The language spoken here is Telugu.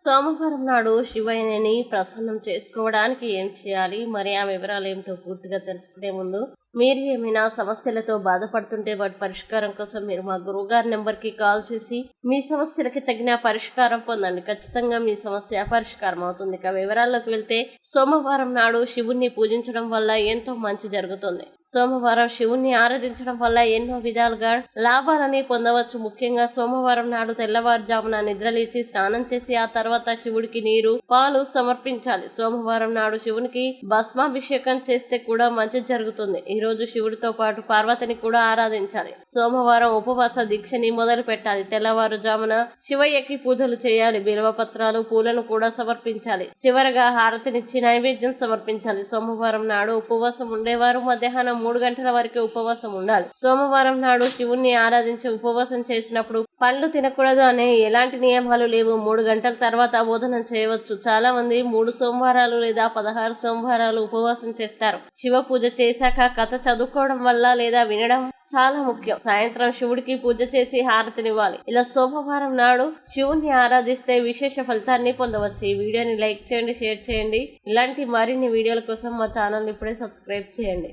సోమవారం నాడు శివయ్యని ప్రసన్నం చేసుకోవడానికి ఏం చేయాలి, మరి ఆ వివరాలు ఏమిటో పూర్తిగా తెలుసుకునే ముందు మీరు ఏమైనా సమస్యలతో బాధపడుతుంటే వాటి పరిష్కారం కోసం మీరు మా గురువుగారి నెంబర్కి కాల్ చేసి మీ సమస్యలకి తగిన పరిష్కారం పొందండి. ఖచ్చితంగా మీ సమస్య పరిష్కారం అవుతుంది. ఇక వివరాల్లోకి వెళ్తే, సోమవారం నాడు శివుణ్ణి పూజించడం వల్ల ఎంతో మంచి జరుగుతుంది. సోమవారం శివుణ్ణి ఆరాధించడం వల్ల ఎన్నో విధాలుగా లాభాలని పొందవచ్చు. ముఖ్యంగా సోమవారం నాడు తెల్లవారుజామున నిద్రలేచి స్నానం చేసి ఆ తర్వాత శివుడికి నీరు, పాలు సమర్పించాలి. సోమవారం నాడు శివునికి భస్మాభిషేకం చేస్తే కూడా మంచి జరుగుతుంది. ఈ రోజు శివుడితో పాటు పార్వతిని కూడా ఆరాధించాలి. సోమవారం ఉపవాస దీక్షని మొదలు పెట్టాలి. తెల్లవారుజామున శివయ్యకి పూజలు చేయాలి. బిల్వపత్రాలు, పూలను కూడా సమర్పించాలి. చివరగా హారతినిచ్చి నైవేద్యం సమర్పించాలి. సోమవారం నాడు ఉపవాసం ఉండేవారు మధ్యాహ్నం 3 గంటల వరకు ఉపవాసం ఉండాలి. సోమవారం నాడు శివుణ్ణి ఆరాధించి ఉపవాసం చేసినప్పుడు పండ్లు తినకూడదు అనే ఎలాంటి నియమాలు లేవు. 3 గంటల తర్వాత భోజనం చేయవచ్చు. చాలా మంది 3 సోమవారాలు లేదా 16 సోమవారాలు ఉపవాసం చేస్తారు. శివ పూజ చేశాక కథ చదువుకోవడం వల్ల లేదా వినడం చాలా ముఖ్యం. సాయంత్రం శివుడికి పూజ చేసి హారతినివ్వాలి. ఇలా సోమవారం నాడు శివుణ్ణి ఆరాధిస్తే విశేష ఫలితాన్ని పొందవచ్చు. ఈ వీడియోని లైక్ చేయండి, షేర్ చేయండి. ఇలాంటి మరిన్ని వీడియోల కోసం మా ఛానల్ ఇప్పుడే సబ్స్క్రైబ్ చేయండి.